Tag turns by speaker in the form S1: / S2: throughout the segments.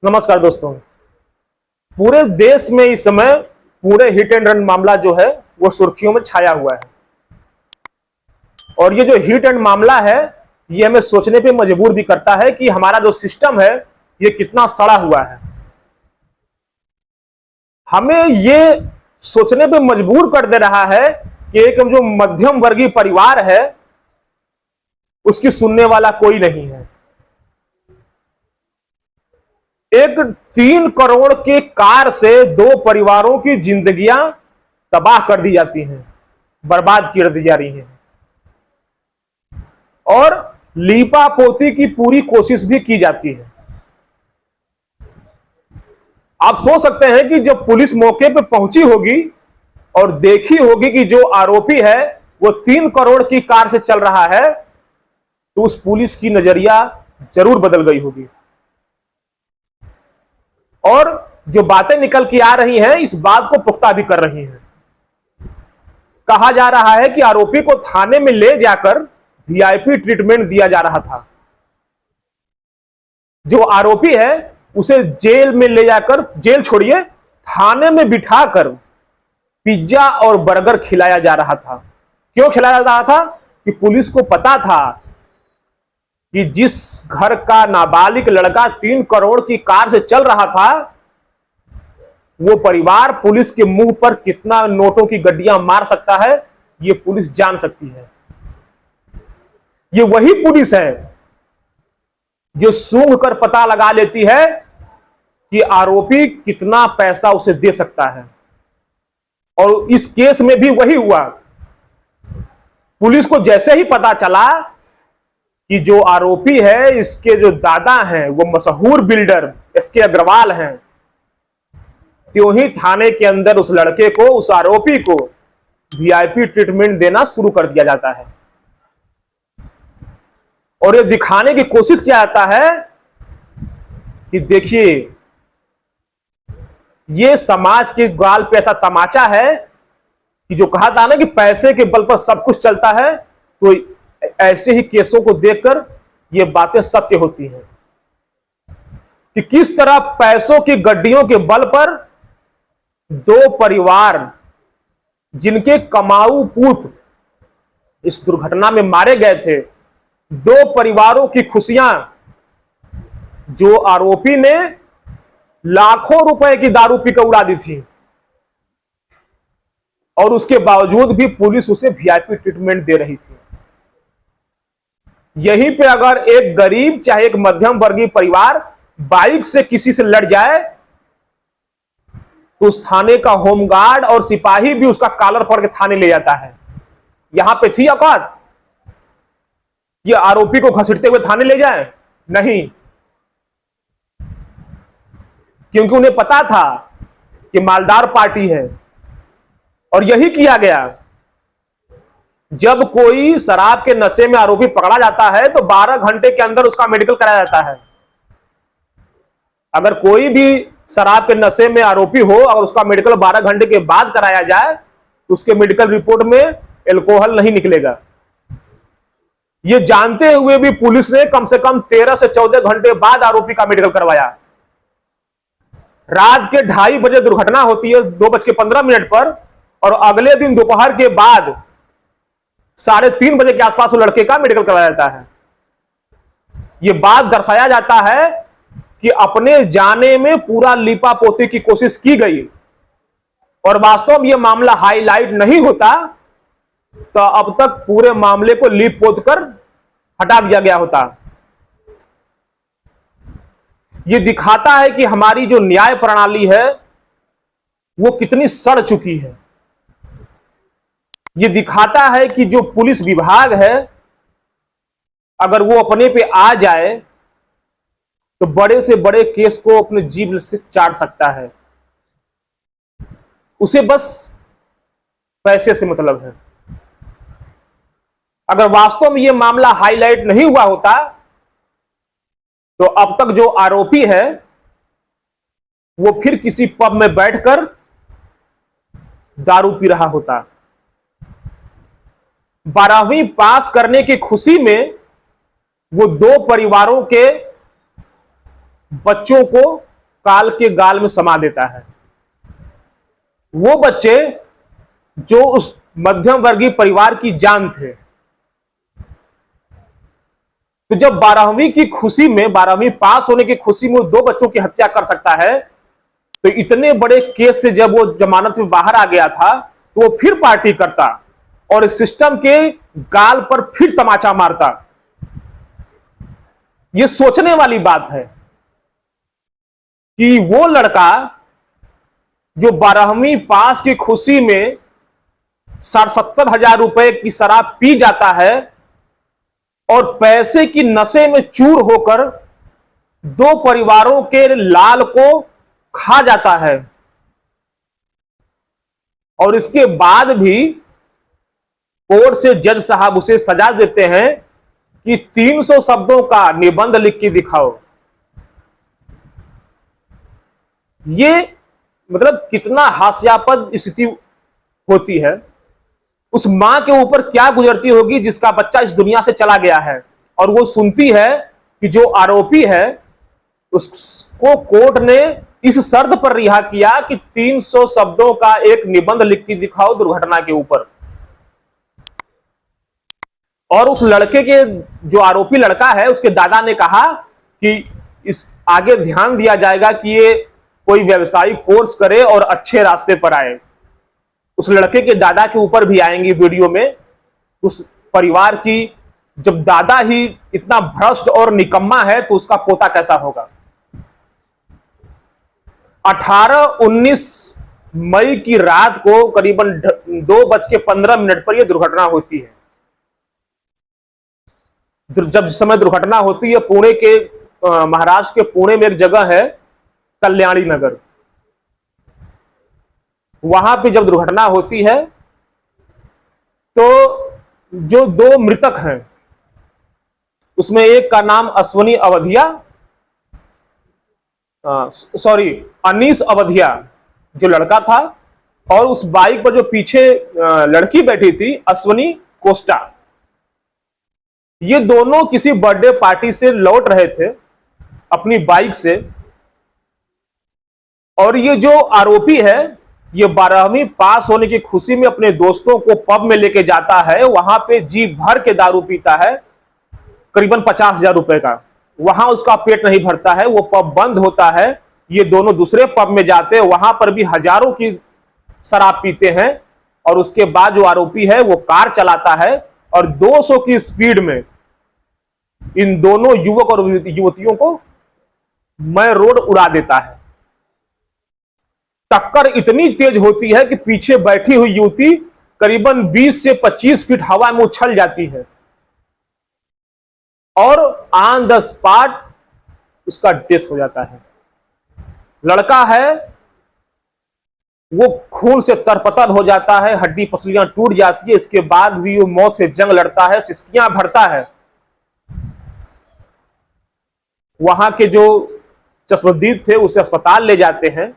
S1: नमस्कार दोस्तों। पूरे देश में इस समय पूरे हिट एंड रन मामला जो है वो सुर्खियों में छाया हुआ है और ये जो हिट एंड मामला है ये हमें सोचने पे मजबूर भी करता है कि हमारा जो सिस्टम है ये कितना सड़ा हुआ है। हमें ये सोचने पे मजबूर कर दे रहा है कि एक जो मध्यम वर्गीय परिवार है उसकी सुनने वाला कोई नहीं है। एक 3 करोड़ की कार से 2 परिवारों की जिंदगियां तबाह कर दी जाती हैं, बर्बाद कर दी जा रही हैं और लीपापोती की पूरी कोशिश भी की जाती है। आप सोच सकते हैं कि जब पुलिस मौके पर पहुंची होगी और देखी होगी कि जो आरोपी है वो 3 करोड़ की कार से चल रहा है तो उस पुलिस की नजरिया जरूर बदल गई होगी और जो बातें निकल के आ रही हैं इस बात को पुख्ता भी कर रही हैं। कहा जा रहा है कि आरोपी को थाने में ले जाकर वीआईपी ट्रीटमेंट दिया जा रहा था। जो आरोपी है उसे जेल में ले जाकर, जेल छोड़िए, थाने में बिठाकर पिज्जा और बर्गर खिलाया जा रहा था। क्यों खिलाया जा रहा था? कि पुलिस को पता था कि जिस घर का नाबालिग लड़का 3 करोड़ की कार से चल रहा था वो परिवार पुलिस के मुंह पर कितना नोटों की गड्डियां मार सकता है ये पुलिस जान सकती है। ये वही पुलिस है जो सूंघ कर पता लगा लेती है कि आरोपी कितना पैसा उसे दे सकता है और इस केस में भी वही हुआ। पुलिस को जैसे ही पता चला कि जो आरोपी है इसके जो दादा हैं वो मशहूर बिल्डर एसके अग्रवाल हैं, त्यों ही थाने के अंदर उस लड़के को, उस आरोपी को वीआईपी ट्रीटमेंट देना शुरू कर दिया जाता है और ये दिखाने की कोशिश किया जाता है कि देखिए ये समाज के गाल पे ऐसा तमाचा है कि जो कहा था ना कि पैसे के बल पर सब कुछ चलता है, तो ऐसे ही केसों को देखकर ये बातें सत्य होती हैं कि किस तरह पैसों की गड्डियों के बल पर 2 परिवार जिनके कमाऊ पूत इस दुर्घटना में मारे गए थे, 2 परिवारों की खुशियां जो आरोपी ने लाखों रुपए की दारू पीकर उड़ा दी थी और उसके बावजूद भी पुलिस उसे वीआईपी ट्रीटमेंट दे रही थी। यहीं पे अगर एक गरीब चाहे एक मध्यम वर्गीय परिवार बाइक से किसी से लड़ जाए तो उस थाने का होमगार्ड और सिपाही भी उसका कॉलर पकड़ के थाने ले जाता है। यहां पे थी औकात ये आरोपी को घसीटते हुए थाने ले जाए? नहीं, क्योंकि उन्हें पता था कि मालदार पार्टी है और यही किया गया। जब कोई शराब के नशे में आरोपी पकड़ा जाता है तो 12 घंटे के अंदर उसका मेडिकल कराया जाता है। अगर कोई भी शराब के नशे में आरोपी हो और उसका मेडिकल 12 घंटे के बाद कराया जाए तो उसके मेडिकल रिपोर्ट में एल्कोहल नहीं निकलेगा। यह जानते हुए भी पुलिस ने कम से कम 13 से 14 घंटे बाद आरोपी का मेडिकल करवाया। रात के 2:30 बजे दुर्घटना होती है 2:15 पर और अगले दिन दोपहर के बाद 3:30 बजे के आसपास लड़के का मेडिकल करवाया जाता है। यह बात दर्शाया जाता है कि अपने जाने में पूरा लीपापोती की कोशिश की गई और वास्तव में यह मामला हाईलाइट नहीं होता तो अब तक पूरे मामले को लीप पोत कर हटा दिया गया होता। यह दिखाता है कि हमारी जो न्याय प्रणाली है वो कितनी सड़ चुकी है। यह दिखाता है कि जो पुलिस विभाग है अगर वो अपने पे आ जाए तो बड़े से बड़े केस को अपने जीभ से चाट सकता है। उसे बस पैसे से मतलब है। अगर वास्तव में यह मामला हाईलाइट नहीं हुआ होता तो अब तक जो आरोपी है वो फिर किसी पब में बैठकर दारू पी रहा होता। 12वीं पास करने की खुशी में वो 2 परिवारों के बच्चों को काल के गाल में समा देता है। वो बच्चे जो उस मध्यम वर्गीय परिवार की जान थे, तो जब 12वीं की खुशी में, 12वीं पास होने की खुशी में वो 2 बच्चों की हत्या कर सकता है, तो इतने बड़े केस से जब वो जमानत में बाहर आ गया था, तो वो फिर पार्टी करता और सिस्टम के गाल पर फिर तमाचा मारता। ये सोचने वाली बात है कि वो लड़का जो 12वीं पास की खुशी में 60-70 हजार रुपए की शराब पी जाता है और पैसे की नशे में चूर होकर 2 परिवारों के लाल को खा जाता है, और इसके बाद भी कोर्ट से जज साहब उसे सजा देते हैं कि 300 शब्दों का निबंध लिख के दिखाओ। ये मतलब कितना हास्यास्पद स्थिति होती है। उस मां के ऊपर क्या गुजरती होगी जिसका बच्चा इस दुनिया से चला गया है, और वो सुनती है कि जो आरोपी है उसको कोर्ट ने इस शर्त पर रिहा किया कि 300 शब्दों का एक निबंध लिख के दिखाओ दुर्घटना के ऊपर। और उस लड़के के, जो आरोपी लड़का है, उसके दादा ने कहा कि इस आगे ध्यान दिया जाएगा कि ये कोई व्यवसायिक कोर्स करे और अच्छे रास्ते पर आए। उस लड़के के दादा के ऊपर भी आएंगी वीडियो में। उस परिवार की, जब दादा ही इतना भ्रष्ट और निकम्मा है तो उसका पोता कैसा होगा। 18-19 मई की रात को करीबन 2:15 पर यह दुर्घटना होती है। जब समय दुर्घटना होती है, पुणे के, महाराष्ट्र के पुणे में एक जगह है कल्याणी नगर, वहां पे जब दुर्घटना होती है तो जो 2 मृतक हैं उसमें एक का नाम अश्वनी अवधिया, अनीस अवधिया जो लड़का था, और उस बाइक पर जो पीछे लड़की बैठी थी अश्वनी कोस्टा। ये दोनों किसी बर्थडे पार्टी से लौट रहे थे अपनी बाइक से, और ये जो आरोपी है ये 12वीं पास होने की खुशी में अपने दोस्तों को पब में लेके जाता है। वहां पे जी भर के दारू पीता है, करीबन 50,000 रुपए का। वहां उसका पेट नहीं भरता है, वो पब बंद होता है। ये दोनों दूसरे पब में जाते हैं, वहां पर भी हजारों की शराब पीते हैं, और उसके बाद जो आरोपी है वो कार चलाता है और 200 की स्पीड में इन दोनों युवक और युवतियों को मैं रोड उड़ा देता है। टक्कर इतनी तेज होती है कि पीछे बैठी हुई युवती करीबन 20 से 25 फीट हवा में उछल जाती है, और ऑन द स्पॉट उसका डेथ हो जाता है। लड़का है वो खून से तरपतर हो जाता है, हड्डी पसलियां टूट जाती है। इसके बाद भी वो मौत से जंग लड़ता है, सिसकियां भरता है। वहां के जो चश्मदीद थे उसे अस्पताल ले जाते हैं,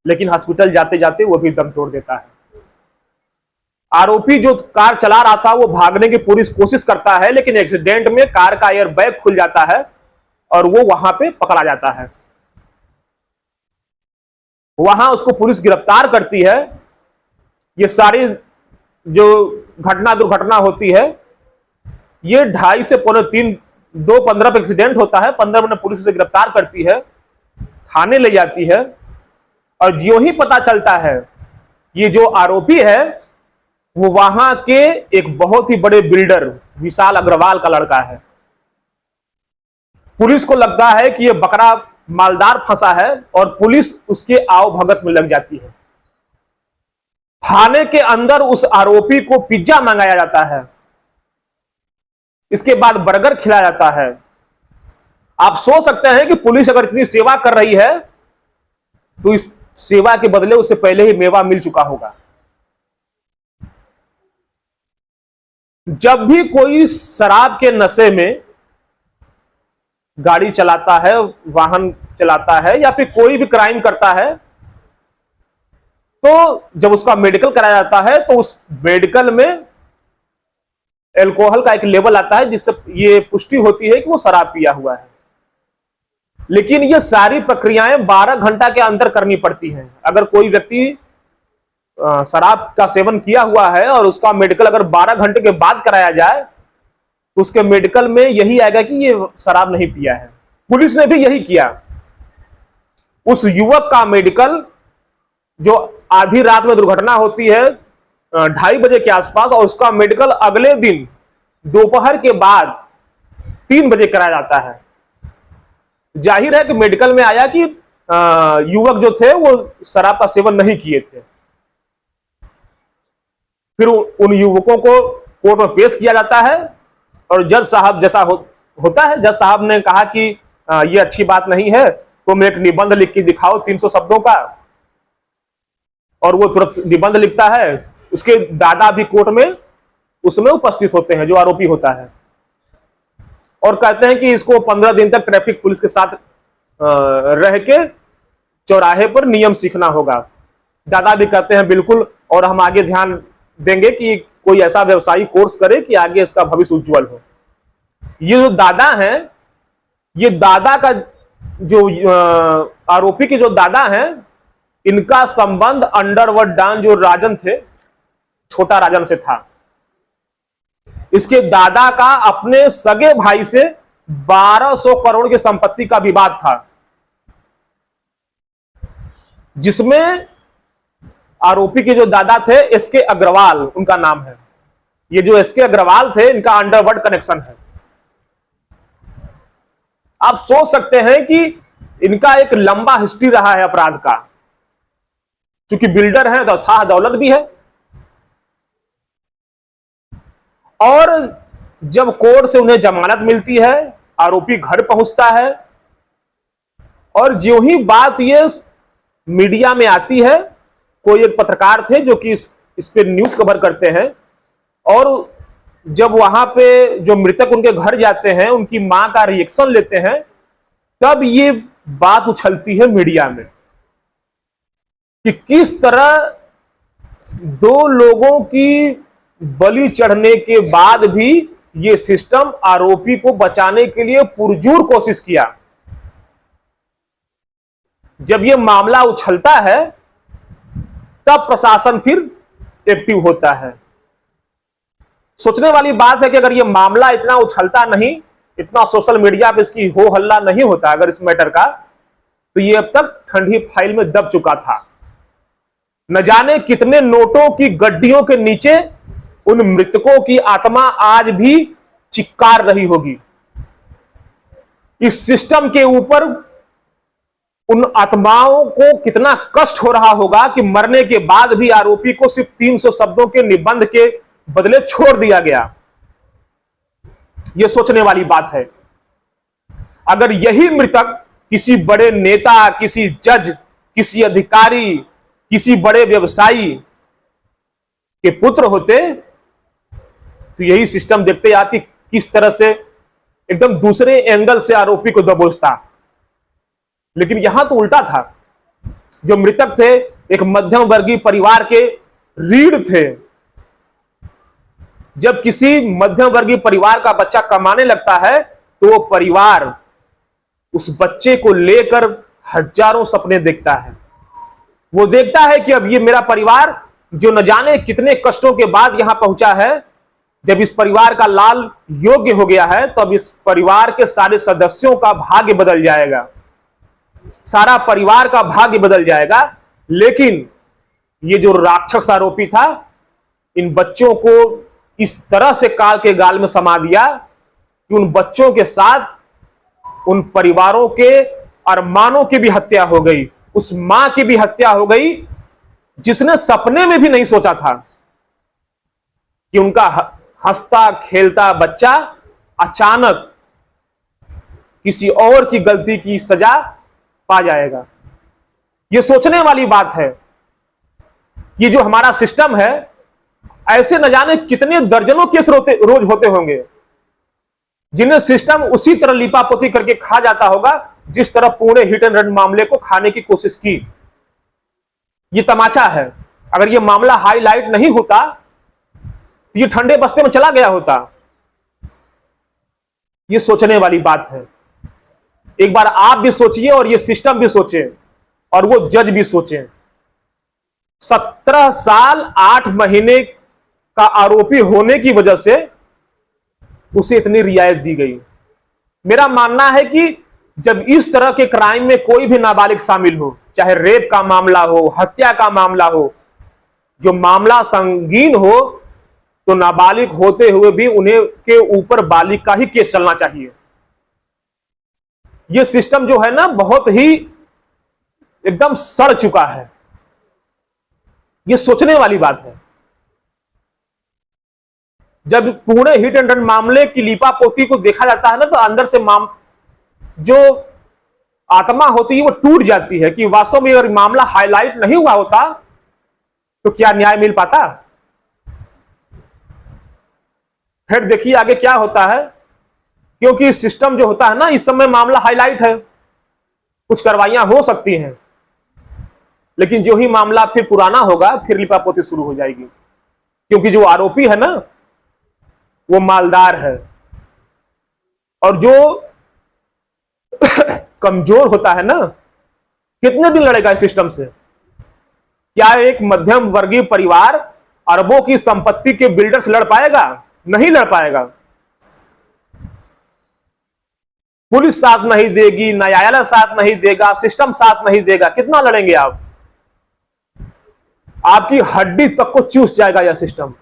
S1: लेकिन हॉस्पिटल जाते जाते वो भी दम तोड़ देता है। आरोपी जो कार चला रहा था वो भागने की पूरी कोशिश करता है, लेकिन एक्सीडेंट में कार का एयर बैग खुल जाता है और वो वहां पे पकड़ा जाता है। वहां उसको पुलिस गिरफ्तार करती है। ये सारी जो दुर्घटना होती है ये 2:30 से 2:45, 2:15 पे एक्सीडेंट होता है। 15 मिनट पुलिस उसे गिरफ्तार करती है, थाने ले जाती है, और जो ही पता चलता है ये जो आरोपी है वो वहां के एक बहुत ही बड़े बिल्डर विशाल अग्रवाल का लड़का है। पुलिस को लगता है कि ये बकरा मालदार फंसा है और पुलिस उसके आओ भगत में लग जाती है। थाने के अंदर उस आरोपी को पिज्जा मंगाया जाता है, इसके बाद बर्गर खिलाया जाता है। आप सोच सकते हैं कि पुलिस अगर इतनी सेवा कर रही है तो इस सेवा के बदले उसे पहले ही मेवा मिल चुका होगा। जब भी कोई शराब के नशे में गाड़ी चलाता है, वाहन चलाता है, या फिर कोई भी क्राइम करता है, तो जब उसका मेडिकल कराया जाता है तो उस मेडिकल में अल्कोहल का एक लेवल आता है जिससे ये पुष्टि होती है कि वो शराब पिया हुआ है। लेकिन ये सारी प्रक्रियाएं 12 घंटा के अंदर करनी पड़ती हैं। अगर कोई व्यक्ति शराब का सेवन किया हुआ है और उसका मेडिकल अगर 12 घंटे के बाद कराया जाए तो उसके मेडिकल में यही आएगा कि ये शराब नहीं पिया है। पुलिस ने भी यही किया। उस युवक का मेडिकल, जो आधी रात में दुर्घटना होती है 2:30 बजे के आसपास, और उसका मेडिकल अगले दिन दोपहर के बाद 3 बजे कराया जाता है। जाहिर है कि मेडिकल में आया कि युवक जो थे वो शराब का सेवन नहीं किए थे। फिर उन युवकों को कोर्ट में पेश किया जाता है और जज साहब जैसा होता है, जज साहब ने कहा कि ये अच्छी बात नहीं है, तुम एक निबंध लिख के दिखाओ 300 शब्दों का। और वो तुरंत निबंध लिखता है। उसके दादा भी कोर्ट में उसमें उपस्थित होते हैं, जो आरोपी होता है, और कहते हैं कि इसको 15 दिन तक ट्रैफिक पुलिस के साथ रह के चौराहे पर नियम सीखना होगा। दादा भी कहते हैं बिल्कुल, और हम आगे ध्यान देंगे कि कोई ऐसा व्यवसायिक कोर्स करे कि आगे इसका भविष्य उज्जवल हो। ये जो दादा हैं, ये दादा का जो आरोपी के जो दादा हैं, इनका संबंध अंडरवर्ल्ड डॉन जो राजन थे, छोटा राजन से था। इसके दादा का अपने सगे भाई से 1200 करोड़ की संपत्ति का विवाद था, जिसमें आरोपी के जो दादा थे एसके अग्रवाल उनका नाम है। ये जो एसके अग्रवाल थे, इनका अंडरवर्ल्ड कनेक्शन है। आप सोच सकते हैं कि इनका एक लंबा हिस्ट्री रहा है अपराध का। चूंकि बिल्डर है तो था दौलत भी है। और जब कोर्ट से उन्हें जमानत मिलती है, आरोपी घर पहुंचता है, और ज्यों ही बात ये मीडिया में आती है, कोई एक पत्रकार थे जो कि इस पे न्यूज कवर करते हैं, और जब वहां पे जो मृतक उनके घर जाते हैं, उनकी मां का रिएक्शन लेते हैं, तब ये बात उछलती है मीडिया में कि किस तरह दो लोगों की बलि चढ़ने के बाद भी ये सिस्टम आरोपी को बचाने के लिए पुरजोर कोशिश किया। जब ये मामला उछलता है तब प्रशासन फिर एक्टिव होता है। सोचने वाली बात है कि अगर ये मामला इतना उछलता नहीं, इतना सोशल मीडिया पे इसकी हो हल्ला नहीं होता अगर इस मैटर का, तो ये अब तक ठंडी फाइल में दब चुका था। न जाने कितने नोटों की गड्डियों के नीचे उन मृतकों की आत्मा आज भी चिक्कार रही होगी। इस सिस्टम के ऊपर उन आत्माओं को कितना कष्ट हो रहा होगा कि मरने के बाद भी आरोपी को सिर्फ 300 शब्दों के निबंध के बदले छोड़ दिया गया। यह सोचने वाली बात है। अगर यही मृतक किसी बड़े नेता, किसी जज, किसी अधिकारी, किसी बड़े व्यवसायी के पुत्र होते तो यही सिस्टम देखते आप कि किस तरह से एकदम दूसरे एंगल से आरोपी को दबोचता। लेकिन यहां तो उल्टा था। जो मृतक थे एक मध्यम वर्गीय परिवार के रीढ़ थे। जब किसी मध्यम वर्गीय परिवार का बच्चा कमाने लगता है तो वो परिवार उस बच्चे को लेकर हजारों सपने देखता है। वो देखता है कि अब ये मेरा परिवार जो न जाने कितने कष्टों के बाद यहां पहुंचा है, जब इस परिवार का लाल योग्य हो गया है तो अब इस परिवार के सारे सदस्यों का भाग्य बदल जाएगा, सारा परिवार का भाग्य बदल जाएगा। लेकिन ये जो राक्षस आरोपी था, इन बच्चों को इस तरह से काल के गाल में समा दिया कि उन बच्चों के साथ उन परिवारों के अरमानों की भी हत्या हो गई, उस मां की भी हत्या हो गई जिसने सपने में भी नहीं सोचा था कि उनका हंसता खेलता बच्चा अचानक किसी और की गलती की सजा पा जाएगा। यह सोचने वाली बात है। ये जो हमारा सिस्टम है, ऐसे न जाने कितने दर्जनों केस रोज होते होंगे जिन्हें सिस्टम उसी तरह लिपापोती करके खा जाता होगा जिस तरह पूरे हिट एंड रन मामले को खाने की कोशिश की। ये तमाचा है। अगर ये मामला हाईलाइट नहीं होता तो ये ठंडे बस्ते में चला गया होता। ये सोचने वाली बात है। एक बार आप भी सोचिए और ये सिस्टम भी सोचे और वो जज भी सोचे। 17 साल 8 महीने का आरोपी होने की वजह से उसे इतनी रियायत दी गई। मेरा मानना है कि जब इस तरह के क्राइम में कोई भी नाबालिग शामिल हो, चाहे रेप का मामला हो, हत्या का मामला हो, जो मामला संगीन हो, तो नाबालिग होते हुए भी उन्हें के ऊपर बालिग का ही केस चलना चाहिए। यह सिस्टम जो है ना, बहुत ही एकदम सड़ चुका है। यह सोचने वाली बात है। जब पूरे हिट एंड रन मामले की लीपापोती को देखा जाता है ना, तो अंदर से जो आत्मा होती है वो टूट जाती है कि वास्तव में अगर मामला हाईलाइट नहीं हुआ होता तो क्या न्याय मिल पाता। फिर देखिए आगे क्या होता है, क्योंकि सिस्टम जो होता है ना, इस समय मामला हाईलाइट है, कुछ कार्रवाइयां हो सकती हैं, लेकिन जो ही मामला फिर पुराना होगा फिर लिपापोती शुरू हो जाएगी, क्योंकि जो आरोपी है ना वो मालदार है, और जो कमजोर होता है ना, कितने दिन लड़ेगा इस सिस्टम से। क्या एक मध्यम वर्गीय परिवार अरबों की संपत्ति के बिल्डर से लड़ पाएगा? नहीं लड़ पाएगा। पुलिस साथ नहीं देगी, न्यायालय साथ नहीं देगा, सिस्टम साथ नहीं देगा, कितना लड़ेंगे आप? आपकी हड्डी तक को चूस जाएगा यह सिस्टम।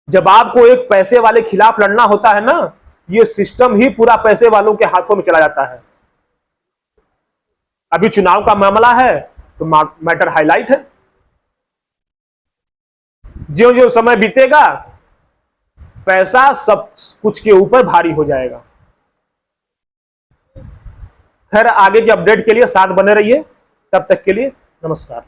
S1: जब आपको एक पैसे वाले खिलाफ लड़ना होता है ना, यह सिस्टम ही पूरा पैसे वालों के हाथों में चला जाता है। अभी चुनाव का मामला है तो मैटर हाईलाइट है। ज्यों ज्यों समय बीतेगा पैसा सब कुछ के ऊपर भारी हो जाएगा। खैर, आगे के अपडेट के लिए साथ बने रहिए। तब तक के लिए नमस्कार।